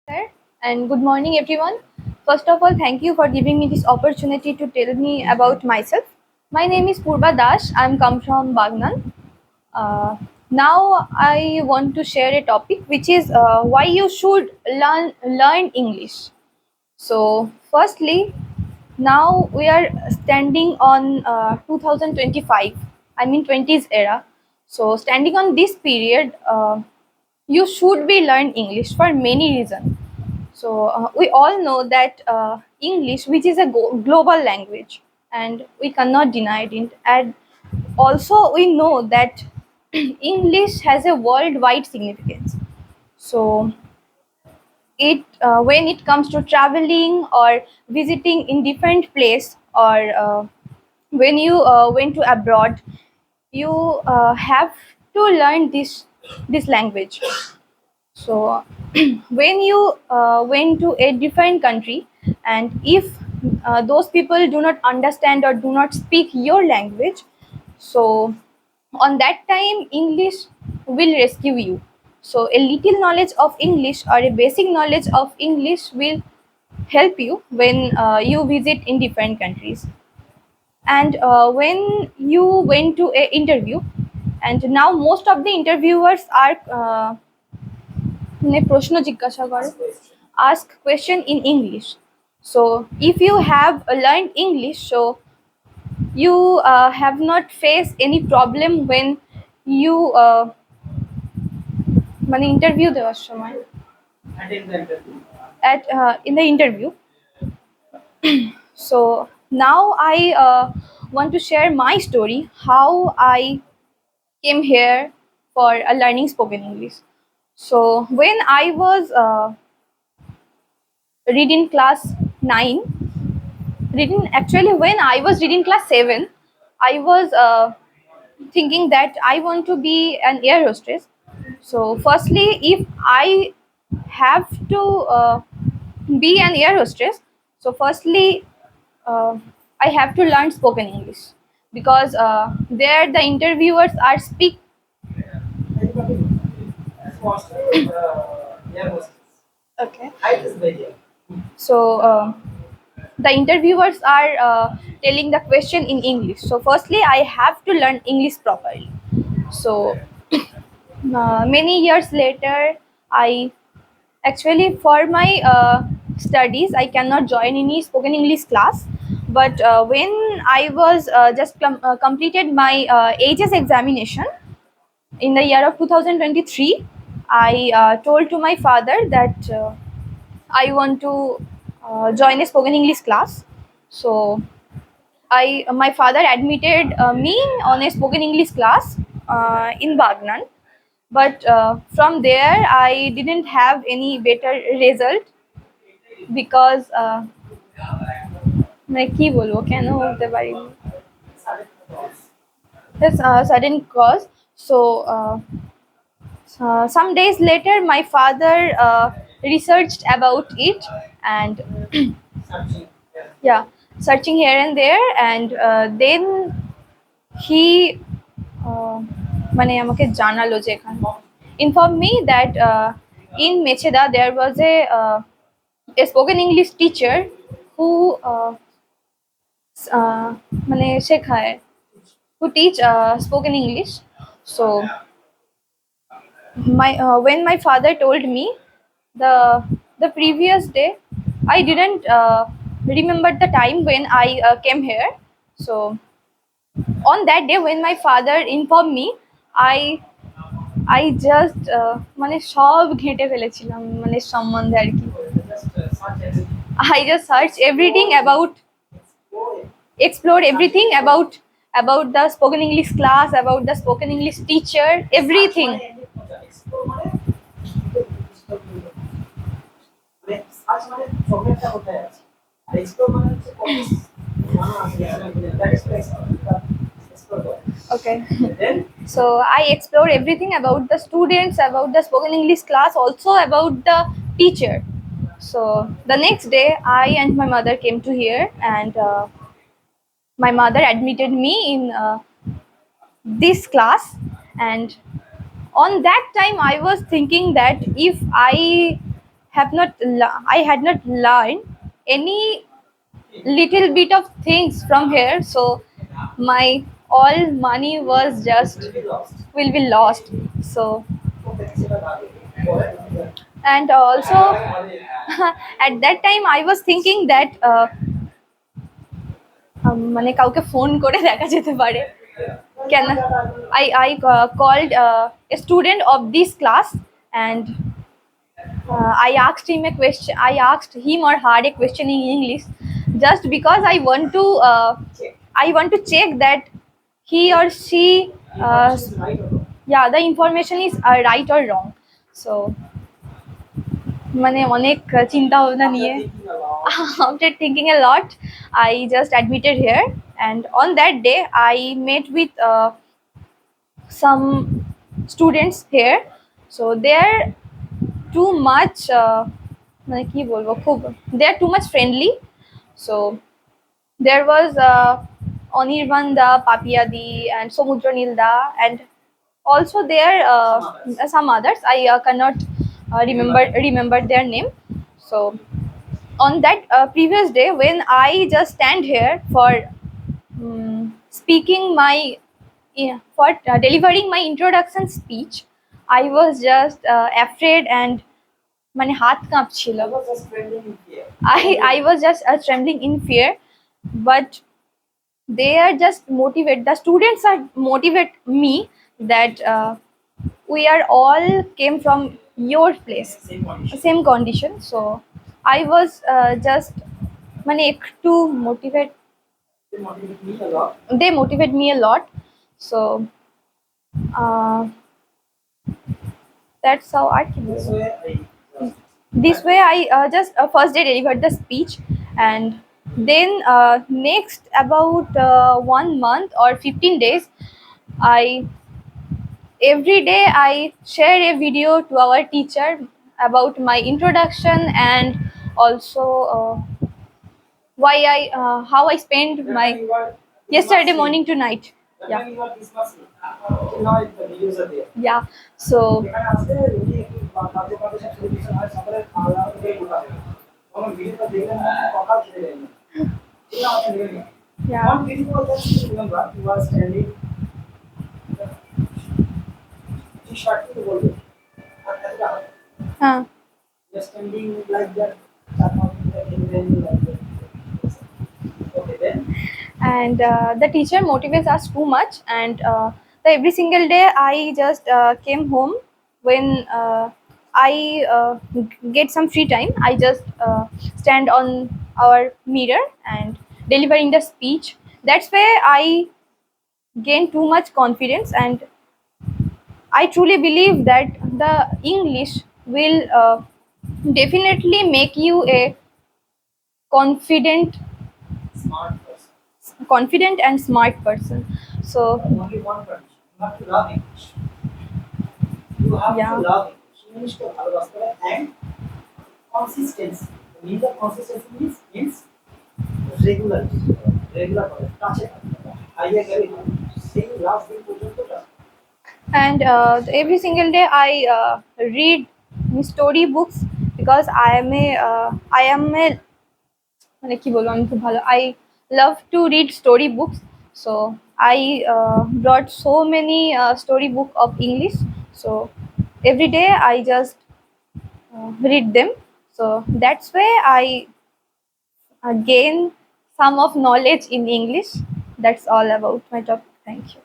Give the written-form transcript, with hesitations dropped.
Sir, and good morning, everyone. First of all, thank you for giving me this opportunity to tell me about myself. My name is Purba Dash. I'm come from Bagnan. Uh, Now, I want to share a topic which is why you should learn English. So, firstly, now we are standing on 2025. I mean 20s era. So, standing on this period, you should be learn English for many reasons. So we all know that English, which is a global language, and we cannot deny it. And also, we know that English has a worldwide significance. So it when it comes to traveling or visiting in different place, or when you went to abroad, you have to learn this language. So, when you went to a different country, and if those people do not understand or do not speak your language, so on that time, English will rescue you. So, a little knowledge of English or a basic knowledge of English will help you when you visit in different countries. And when you went to a interview, and now most of the interviewers are মানে প্রশ্ন জিজ্ঞাসা করে, ask question in English. So if you have learned English, so you have not faced any problem when you মানে interview দেওয়ার সময় at in the interview. So now I want to share my story how I came here for learning spoken English. So when I was reading class 9, reading actually when I was reading class 7, I was thinking that I want to be an air hostess. So firstly, if I have to be an air hostess, so firstly uh, I have to learn spoken English, because there the interviewers are speak. Okay. So the interviewers are telling the question in English. So firstly, I have to learn English properly. So many years later, I actually for my studies I cannot join any spoken English class. But when I was just completed my HS examination in the year of 2023, I told to my father that I want to join a spoken English class. So my father admitted me on a spoken English class in Bagnan. But from there, I didn't have any better result, because মানে কি বলবো কেন বলতে পারিনি, that's sudden cause. So some days later, my father researched about it, and yeah, searching here and there, and then he মানে আমাকে জানালো যে এখানে inform me that in Mecheda there was a spoken English teacher who মানে শেখায়, who teach spoken English. So my when my father told me, the previous day I didn't remember the time when I came here. So on that day when my father informed me, i I just মানে সব ঘেঁটে ফেলেছিলাম মানে সম্বন্ধে আর কি. I just searched everything about, explored everything about the spoken English class, about the spoken English teacher, everything. Okay. So I explored everything about the students, about the spoken English class, also about the teacher. So the next day, I and my mother came to here, and my mother admitted me in this class. And on that time, I was thinking that if I I had not learned any little bit of things from here, so my all money was just will be lost. So, and also at that time I was thinking that মানে কাউকে phone করে দেখা যেতে পারে কেন I called a student of this class, and I asked him a question. I asked him or her a question in English, just because I want to check that he or she, uh, yeah, the information is right or wrong. So মানে অনেক চিন্তা ভাবনা নিয়ে after thinking a lot, I just admitted here, and on that day I met with some students here. So they're too much মানে কি বলবো খুব they are too much friendly. So there was Anirban Da, Papiadi, and Somudra Nilda, and also there some others. I cannot remember their name. So on that previous day, when I just stand here for speaking my yeah, for delivering my introduction speech, I was just afraid, and মানে হাত কাঁপছিল I was just trembling in fear, but they are just motivate the students are motivate me that we are all came from your place, same condition. So I was just মানে একটু motivate they motivate me a lot. So uh, that's how I can this way I just first day delivered the speech, and then next about 1 month or 15 days, I every day I share a video to our teacher about my introduction, and also why I how I spent my yesterday morning to night. Yeah, yeah. So yeah. Huh. And the teacher motivates us too much, and every single day I just came home when I get some free time. I just stand on our mirror and delivering the speech. That's where I gain too much confidence, and I truly believe that the English will definitely make you a confident confident and smart person. So yeah. And every single day I read story books, because I am a মানে কি বলবো আমি খুব ভালো I love to read story books. So I brought so many story book of English. So every day I just read them. So that's where I gain some of knowledge in English. That's all about my topic. Thank you.